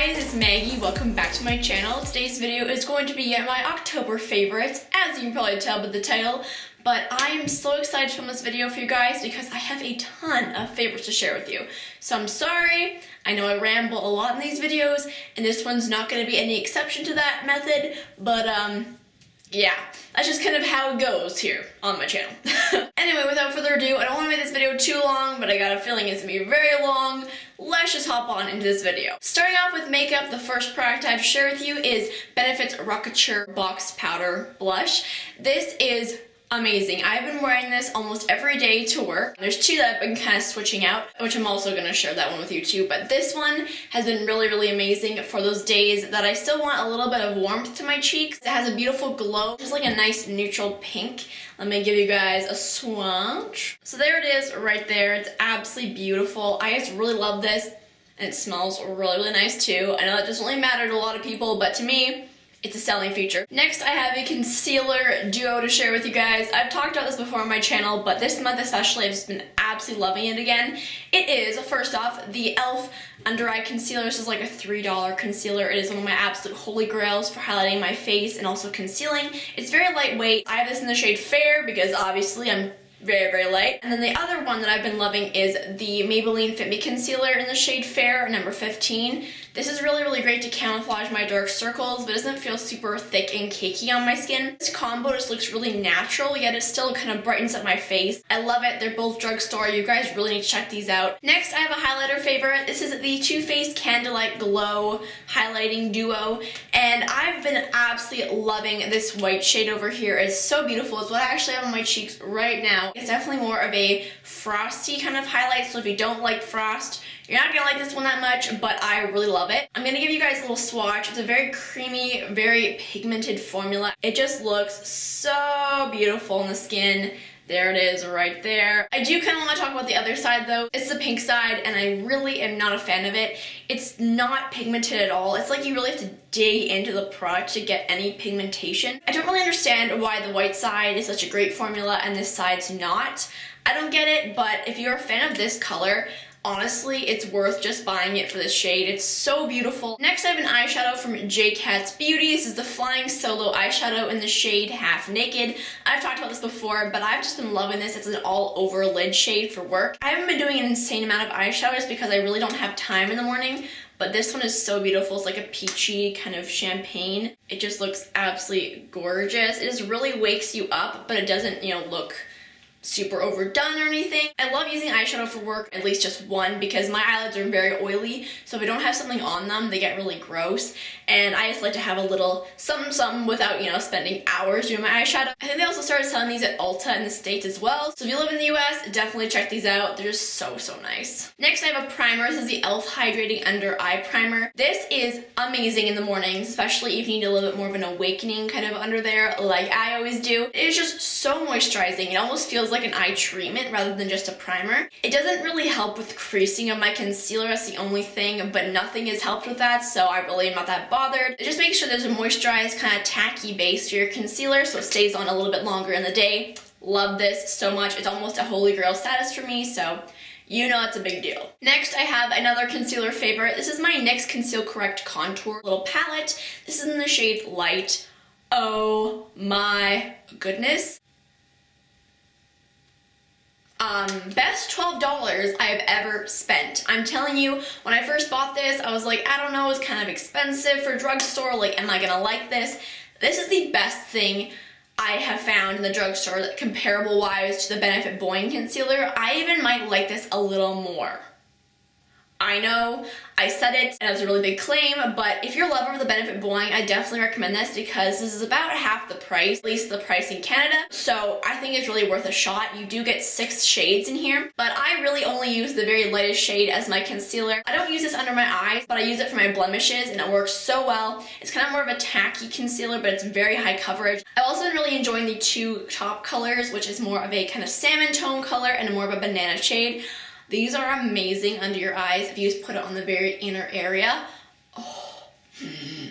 guys, it's Maggie. Welcome back to my channel. Today's video is going to be my October favorites, as you can probably tell by the title. But I am so excited to film this video for you guys because I have a ton of favorites to share with you. So I'm sorry, I know I ramble a lot in these videos, and this one's not going to be any exception to that method, but yeah, that's just kind of how it goes here on my channel. Anyway, without further ado, I don't want to make this video too long, but I got a feeling it's going to be very long. Let's just hop on into this video. Starting off with makeup, the first product I have to share with you is Benefit's Rockature Box Powder Blush. This is amazing. I've been wearing this almost every day to work. There's two that I've been kind of switching out, which I'm also going to share that one with you too, but this one has been really amazing for those days that I still want a little bit of warmth to my cheeks. It has a beautiful glow, just like a nice neutral pink. Let me give you guys a swatch. So there it is right there. It's absolutely beautiful. I just really love this, and it smells really nice too. I know that doesn't really matter to a lot of people, but to me, it's a selling feature. Next, I have a concealer duo to share with you guys. I've talked about this before on my channel, but this month especially, I've just been absolutely loving it again. It is, first off, the e.l.f. Under Eye Concealer. This is like a $3 concealer. It is one of my absolute holy grails for highlighting my face and also concealing. It's very lightweight. I have this in the shade Fair because obviously I'm very light. And then the other one that I've been loving is the Maybelline Fit Me Concealer in the shade Fair, number 15. This is really great to camouflage my dark circles, but it doesn't feel super thick and cakey on my skin. This combo just looks really natural, yet it still kind of brightens up my face. I love it. They're both drugstore. You guys really need to check these out. Next, I have a highlighter favorite. This is the Too Faced Candlelight Glow Highlighting Duo, and I've been absolutely loving this white shade over here. It's so beautiful. It's what I actually have on my cheeks right now. It's definitely more of a frosty kind of highlight, so if you don't like frost, you're not gonna like this one that much, but I really love it. I'm gonna give you guys a little swatch. It's a very creamy, very pigmented formula. It just looks so beautiful in the skin. There it is right there. I do kind of want to talk about the other side though. It's the pink side, and I really am not a fan of it. It's not pigmented at all. It's like you really have to dig into the product to get any pigmentation. I don't really understand why the white side is such a great formula and this side's not. I don't get it, but if you're a fan of this color, honestly, it's worth just buying it for this shade. It's so beautiful. Next, I have an eyeshadow from J. Katz Beauty. This is the Flying Solo eyeshadow in the shade Half Naked. I've talked about this before, but I've just been loving this. It's an all-over lid shade for work. I haven't been doing an insane amount of eyeshadows because I really don't have time in the morning, but this one is so beautiful. It's like a peachy kind of champagne. It just looks absolutely gorgeous. It just really wakes you up, but it doesn't, look super overdone or anything. I love using eyeshadow for work, at least just one, because my eyelids are very oily, so if I don't have something on them, they get really gross, and I just like to have a little something without, spending hours doing my eyeshadow. I think they also started selling these at Ulta in the States as well, so if you live in the US, definitely check these out. They're just so nice. Next, I have a primer. This is the e.l.f. Hydrating Under Eye Primer. This is amazing in the mornings, especially if you need a little bit more of an awakening kind of under there, like I always do. It is just so moisturizing. It almost feels like an eye treatment rather than just a primer. It doesn't really help with creasing of my concealer. That's the only thing, but nothing has helped with that, so I really am not that bothered. It just makes sure there's a moisturized kind of tacky base to your concealer so it stays on a little bit longer in the day. Love this so much. It's almost a holy grail status for me, so you know it's a big deal. Next, I have another concealer favorite. This is my NYX Conceal Correct Contour little palette. This is in the shade Light. Oh my goodness. Best $12 I've ever spent. I'm telling you, when I first bought this, I was like, I don't know, it's kind of expensive for a drugstore, like, am I gonna like this? This is the best thing I have found in the drugstore, comparable-wise to the Benefit Boing Concealer. I even might like this a little more. I know, I said it, and it was a really big claim, but if you're a lover of the Benefit Boing, I definitely recommend this because this is about half the price, at least the price in Canada, so I think it's really worth a shot. You do get 6 shades in here, but I really only use the very lightest shade as my concealer. I don't use this under my eyes, but I use it for my blemishes, and it works so well. It's kind of more of a tacky concealer, but it's very high coverage. I've also been really enjoying the two top colors, which is more of a kind of salmon tone color and more of a banana shade. These are amazing under your eyes if you just put it on the very inner area. Oh,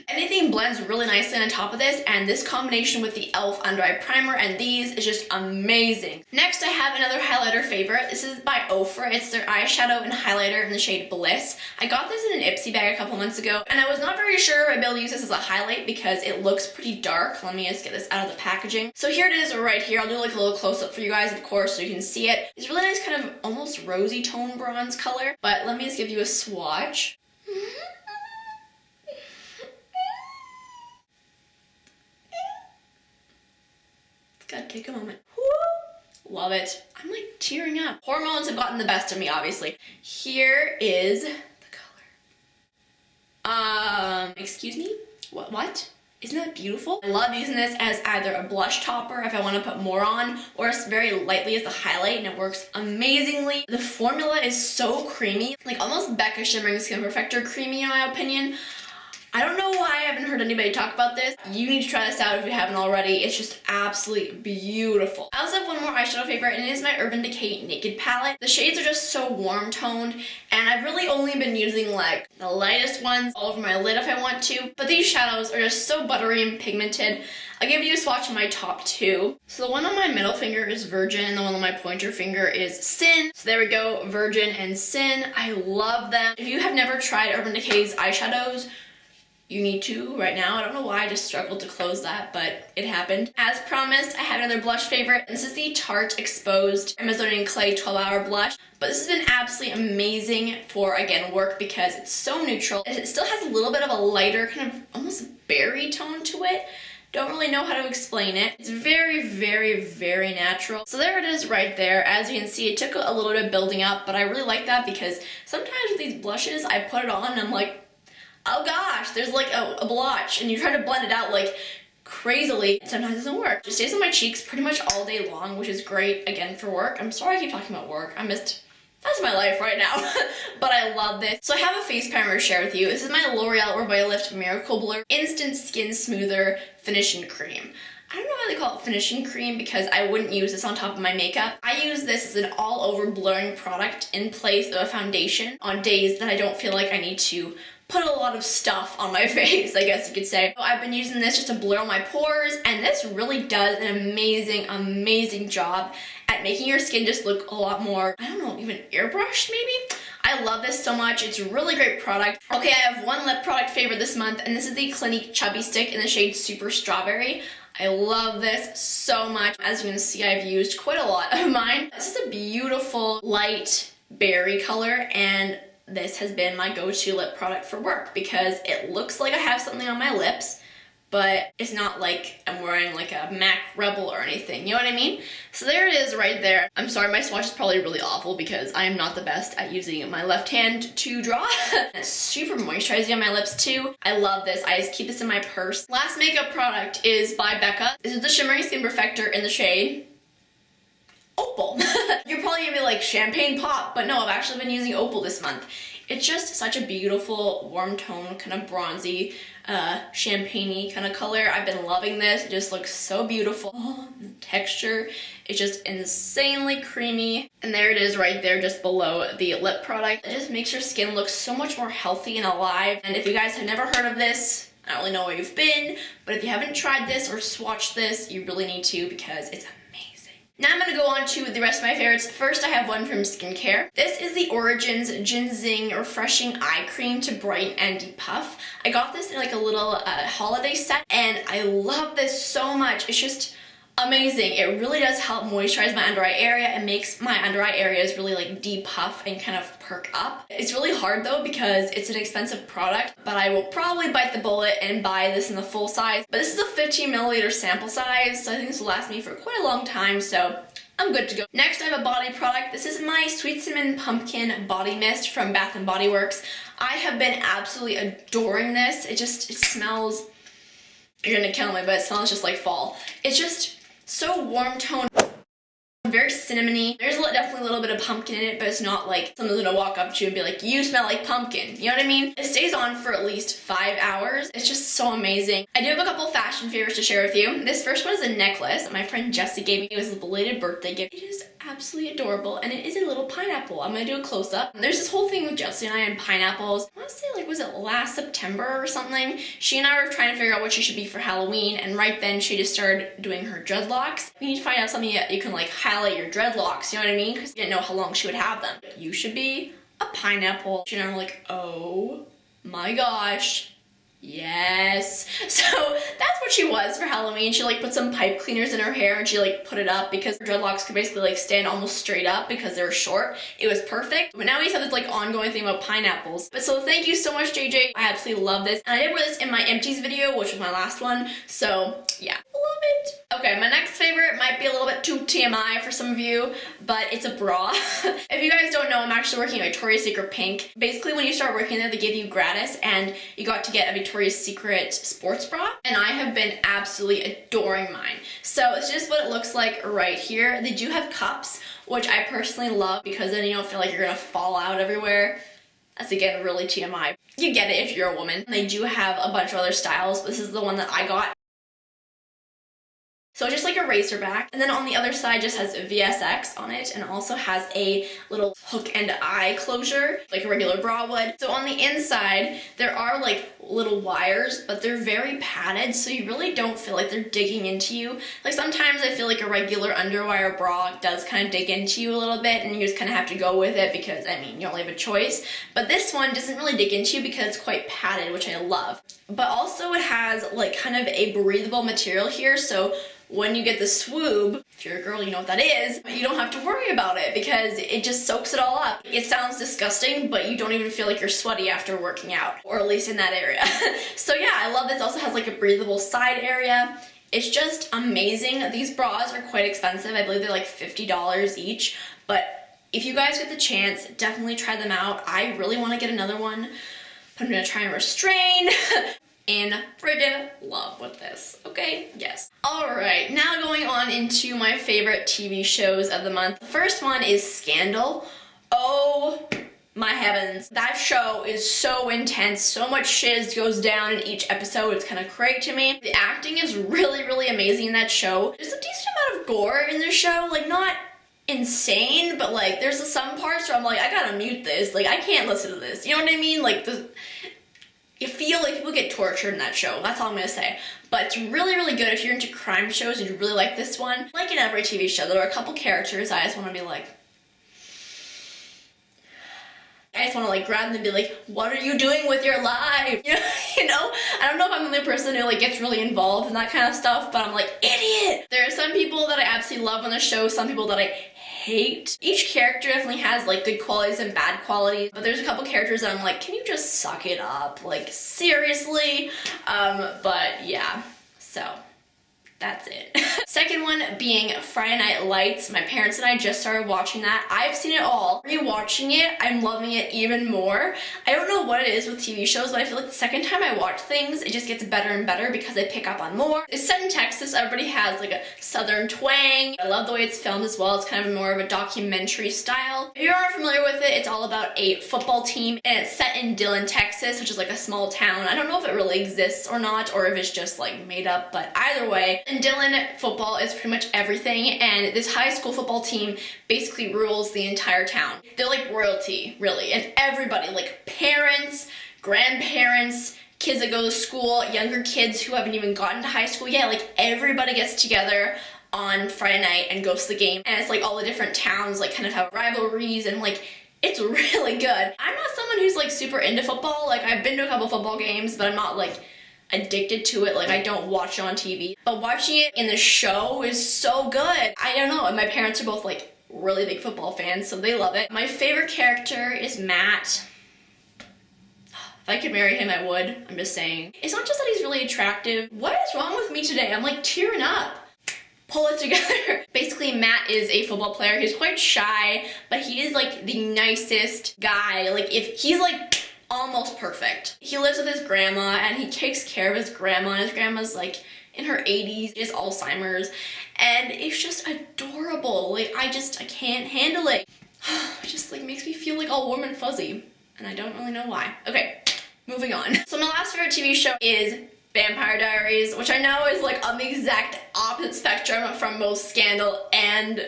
Anything blends really nicely on top of this, and this combination with the e.l.f. under eye primer and these is just amazing. Next, I have another highlighter favorite. This is by Ofra. It's their eyeshadow and highlighter in the shade Bliss. I got this in an Ipsy bag a couple months ago, and I was not very sure I'd be able to use this as a highlight because it looks pretty dark. Let me just get this out of the packaging. So here it is right here. I'll do like a little close-up for you guys, of course, so you can see it. It's really nice kind of almost rosy tone bronze color, but let me just give you a swatch. Gotta take a moment. Woo! Love it. I'm like tearing up. Hormones have gotten the best of me, obviously. Here is the color. Excuse me? What? Isn't that beautiful? I love using this as either a blush topper if I want to put more on, or just very lightly as a highlight, and it works amazingly. The formula is so creamy, like almost Becca Shimmering Skin Perfector creamy in my opinion. I don't know why I haven't heard anybody talk about this. You need to try this out if you haven't already. It's just absolutely beautiful. I also have one more eyeshadow favorite, and it is my Urban Decay Naked palette. The shades are just so warm toned, and I've really only been using like the lightest ones all over my lid if I want to, but these shadows are just so buttery and pigmented. I'll give you a swatch of my top two. So the one on my middle finger is Virgin, and the one on my pointer finger is Sin. So there we go, Virgin and Sin. I love them. If you have never tried Urban Decay's eyeshadows, you need to right now. I don't know why I just struggled to close that, but it happened. As promised, I have another blush favorite. This is the Tarte Exposed Amazonian Clay 12-Hour Blush. But this has been absolutely amazing for, again, work because it's so neutral. It still has a little bit of a lighter, kind of almost berry tone to it. Don't really know how to explain it. It's very, very, very natural. So there it is right there. As you can see, it took a little bit of building up, but I really like that because sometimes with these blushes, I put it on and I'm like, oh gosh, there's like a blotch, and you try to blend it out like crazily. Sometimes it doesn't work. It stays on my cheeks pretty much all day long, which is great, again, for work. I'm sorry I keep talking about work. That's my life right now. But I love this. So I have a face primer to share with you. This is my L'Oreal Revitalift Miracle Blur Instant Skin Smoother Finishing Cream. I don't know why they call it finishing cream because I wouldn't use this on top of my makeup. I use this as an all-over blurring product in place of a foundation on days that I don't feel like I need to put a lot of stuff on my face, I guess you could say. So I've been using this just to blur my pores, and this really does an amazing, amazing job at making your skin just look a lot more, I don't know, even airbrushed maybe? I love this so much. It's a really great product. Okay, I have one lip product favorite this month, and this is the Clinique Chubby Stick in the shade Super Strawberry. I love this so much. As you can see, I've used quite a lot of mine. This is a beautiful light berry color, and this has been my go-to lip product for work because it looks like I have something on my lips, but it's not like I'm wearing like a MAC Rebel or anything, you know what I mean? So there it is right there. I'm sorry, my swatch is probably really awful because I am not the best at using my left hand to draw. It's super moisturizing on my lips too. I love this. I just keep this in my purse. Last makeup product is by Becca. This is the Shimmering Skin Perfector in the shade Opal. You're probably gonna be like champagne pop, but no, I've actually been using Opal this month. It's just such a beautiful warm tone, kind of bronzy, champagne-y kind of color. I've been loving this. It just looks so beautiful. Oh, the texture is just insanely creamy. And there it is right there just below the lip product. It just makes your skin look so much more healthy and alive. And if you guys have never heard of this, I don't really know where you've been, but if you haven't tried this or swatched this, you really need to because it's amazing. Now I'm going to go on to the rest of my favorites. First, I have one from skincare. This is the Origins Ginseng Refreshing Eye Cream to Brighten and Depuff. I got this in like a little holiday set, and I love this so much. It's just amazing. It really does help moisturize my under eye area and makes my under eye areas really like depuff and kind of perk up. It's really hard though because it's an expensive product, but I will probably bite the bullet and buy this in the full size. But this is a 15 milliliter sample size, so I think this will last me for quite a long time, so I'm good to go. Next, I have a body product. This is my Sweet Cinnamon Pumpkin Body Mist from Bath & Body Works. I have been absolutely adoring this. It smells, you're gonna kill me, but it smells just like fall. It's just so warm toned, very cinnamony. There's definitely a little bit of pumpkin in it, but it's not like someone's gonna walk up to you and be like, you smell like pumpkin. You know what I mean? It stays on for at least 5 hours. It's just so amazing. I do have a couple fashion favorites to share with you. This first one is a necklace that my friend Jessie gave me. It was a belated birthday gift. It is absolutely adorable, and it is a little pineapple. I'm gonna do a close-up. There's this whole thing with Jessie and I and pineapples. I wanna say, like, was it last September or something? She and I were trying to figure out what she should be for Halloween, and right then she just started doing her dreadlocks. We need to find out something that you can, like, highlight your dreadlocks, you know what I mean? Because we didn't know how long she would have them. You should be a pineapple. She and I were like, oh my gosh. Yes. So that's what she was for Halloween. She like put some pipe cleaners in her hair and she like put it up because her dreadlocks could basically like stand almost straight up because they were short. It was perfect. But now we just have this like ongoing thing about pineapples. But so thank you so much, JJ. I absolutely love this. And I did wear this in my empties video, which was my last one. So yeah, love it. Okay, my next favorite might be a little bit too TMI for some of you, but it's a bra. If you guys don't know, I'm actually working at Victoria's Secret Pink. Basically, when you start working there, they give you gratis, and you got to get a Victoria's Secret sports bra, and I have been absolutely adoring mine. So it's just what it looks like right here. They do have cups, which I personally love because then you don't feel like you're gonna fall out everywhere. That's again really TMI. You get it if you're a woman. They do have a bunch of other styles, but this is the one that I got. So just like a racer back, and then on the other side just has VSX on it, and also has a little hook and eye closure, like a regular bra would. So on the inside, there are like little wires, but they're very padded, so you really don't feel like they're digging into you. Like sometimes I feel like a regular underwire bra does kind of dig into you a little bit, and you just kind of have to go with it because, I mean, you only have a choice. But this one doesn't really dig into you because it's quite padded, which I love. But also it has like kind of a breathable material here, so when you get the swoob, if you're a girl, you know what that is, you don't have to worry about it because it just soaks it all up. It sounds disgusting, but you don't even feel like you're sweaty after working out, or at least in that area. So yeah, I love this. It also has like a breathable side area. It's just amazing. These bras are quite expensive. I believe they're like $50 each, but if you guys get the chance, definitely try them out. I really want to get another one, but I'm gonna try and restrain. In friggin' love with this, okay? Yes. Alright, now going on into my favorite TV shows of the month. The first one is Scandal. Oh my heavens. That show is so intense. So much shiz goes down in each episode. It's kind of crazy to me. The acting is really, really amazing in that show. There's a decent amount of gore in this show. Like, not insane, but like, there's some parts where I'm like, I gotta mute this. Like, I can't listen to this. You know what I mean? Like, you feel like people get tortured in that show. That's all I'm gonna say. But it's really, really good if you're into crime shows and you really like this one. Like in every TV show, there are a couple characters I just want to be like, I just want to like grab them and be like, what are you doing with your life? You know? I don't know if I'm the only person who like gets really involved in that kind of stuff, but I'm like, idiot! There are some people that I absolutely love on the show, some people that I hate. Each character definitely has like good qualities and bad qualities, but there's a couple characters that I'm like, can you just suck it up? Like, seriously? But yeah, so that's it. Second one being Friday Night Lights. My parents and I just started watching that. I've seen it all. Rewatching it, I'm loving it even more. I don't know what it is with TV shows, but I feel like the second time I watch things, it just gets better and better because I pick up on more. It's set in Texas. Everybody has like a southern twang. I love the way it's filmed as well. It's kind of more of a documentary style. If you aren't familiar with it, it's all about a football team, and it's set in Dillon, Texas, which is like a small town. I don't know if it really exists or not, or if it's just like made up, but either way, in Dillon, football is pretty much everything, and this high school football team basically rules the entire town. They're like royalty, really, and everybody, like parents, grandparents, kids that go to school, younger kids who haven't even gotten to high school yet, like everybody gets together on Friday night and goes to the game, and it's like all the different towns like kind of have rivalries, and like it's really good. I'm not someone who's like super into football. Like, I've been to a couple football games, but I'm not like addicted to it. Like, I don't watch it on TV, but watching it in the show is so good. I don't know, and my parents are both like really big football fans, so they love it. My favorite character is Matt. If I could marry him, I would. I'm just saying. It's not just that he's really attractive. What is wrong with me today? I'm like tearing up. Pull it together. Basically, Matt is a football player. He's quite shy, but he is like the nicest guy. Like, if he's like almost perfect. He lives with his grandma and he takes care of his grandma, and his grandma's like in her 80s, she has Alzheimer's, and it's just adorable. Like, I can't handle it. It just like makes me feel like all warm and fuzzy, and I don't really know why. Okay, moving on. So my last favorite TV show is Vampire Diaries, which I know is like on the exact opposite spectrum from both Scandal and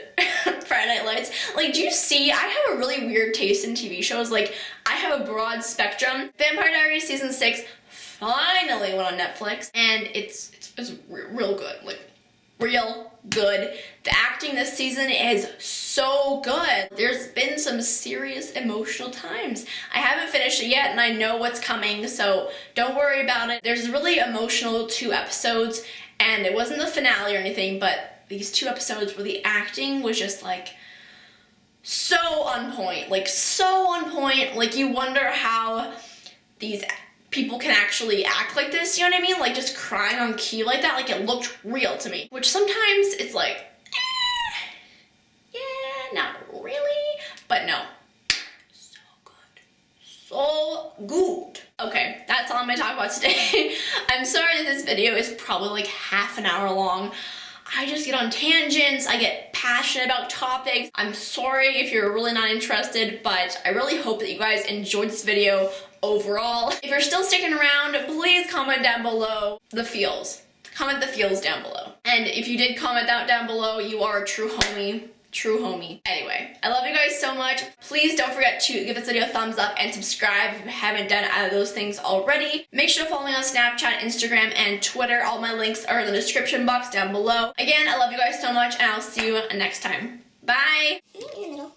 Friday Night Lights. Like, do you see? I have a really weird taste in TV shows. Like, I have a broad spectrum. Vampire Diaries season 6 finally went on Netflix, and it's real good. Like, real good. The acting this season is so good. There's been some serious emotional times. I haven't finished it yet, and I know what's coming, so don't worry about it. There's really emotional 2 episodes, and it wasn't the finale or anything, but these 2 episodes where the acting was just like so on point. Like, so on point. Like, you wonder how these people can actually act like this, you know what I mean? Like, just crying on key like that, like, it looked real to me. Which sometimes it's like, yeah, not really, but no. So good. So good. Okay, that's all I'm gonna talk about today. I'm sorry that this video is probably like half an hour long. I just get on tangents, I get passionate about topics. I'm sorry if you're really not interested, but I really hope that you guys enjoyed this video overall. If you're still sticking around, please comment down below the feels. Comment the feels down below. And if you did comment that down below, you are a true homie. True homie. Anyway, I love you guys so much. Please don't forget to give this video a thumbs up and subscribe if you haven't done either of those things already. Make sure to follow me on Snapchat, Instagram, and Twitter. All my links are in the description box down below. Again, I love you guys so much, and I'll see you next time. Bye! In the middle.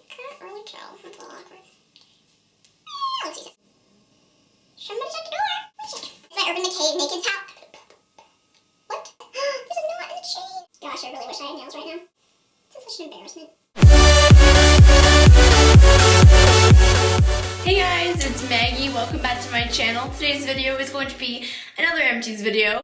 Can't really tell. It's a little awkward. Let's see. Somebody's at the door. What's it? It's like Urban Decay's Naked Top. What? There's a knot in the chain. Gosh, I really wish I had nails right now. It's such an embarrassment. Hey guys, it's Maggie. Welcome back to my channel. Today's video is going to be another empties video.